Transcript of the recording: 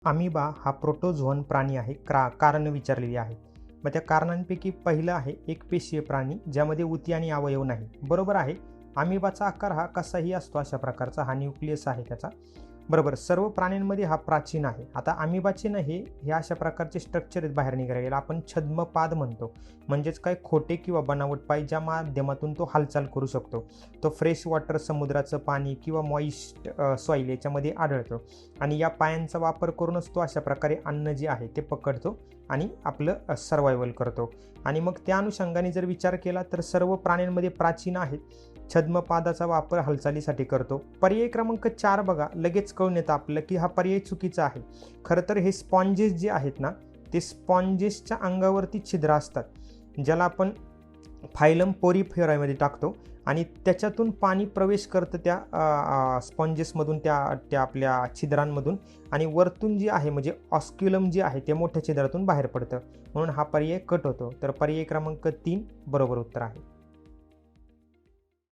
Amoeba हा प्रोटोझोन प्राणी आहे. कारण विचारलेली आहे. मग त्या कारणांपैकी पहिलं आहे एकपेशीय प्राणी ज्यामध्ये उती आणि अवयव नाही. बरोबर आहे. अमिबाचा आकार हा कसाही असतो अशा प्रकारचा हा न्यूक्लियस आहे त्याचा. बरोबर. सर्व प्राण्यांमध्ये हा प्राचीन आहे. आता अमिबाचे न हे अशा प्रकारचे स्ट्रक्चर आहेत बाहेर निघालेले. याला आपण छद्मपाद म्हणतो. म्हणजेच काय खोटे किंवा बनावट पाय ज्या माध्यमातून तो हालचाल करू शकतो. तो फ्रेश वॉटर समुद्राचं पाणी किंवा मॉइस्ट सॉईल याच्यामध्ये आढळतो आणि या पायांचा वापर करूनच तो अशा प्रकारे अन्न जे आहे ते पकडतो आणि आपलं सर्व्हायव्हल करतो. आणि मग त्या अनुषंगाने जर विचार केला तर सर्व प्राण्यांमध्ये प्राचीन आहेत. छद्मपादाचा वापर हालचालीसाठी करतो. पर्याय क्रमांक 4 बघा, लगेच कळून येतं आपल्याला की हा पर्याय चुकीचा आहे. खरं तर हे स्पॉन्जेस जे आहेत ना, ते स्पॉन्जेसच्या अंगावरती छिद्र असतात, ज्याला आपण फायलम पोरिफेरामध्ये टाकतो आणि त्याच्यातून पाणी प्रवेश करतं त्या स्पॉन्जेसमधून त्या आपल्या छिद्रांमधून आणि वरतून जे आहे म्हणजे ऑस्क्युलम जे आहे ते मोठ्या छिद्रातून बाहेर पडतं. म्हणून हा पर्याय कट होतो. तर पर्याय क्रमांक 3 बरोबर उत्तर आहे.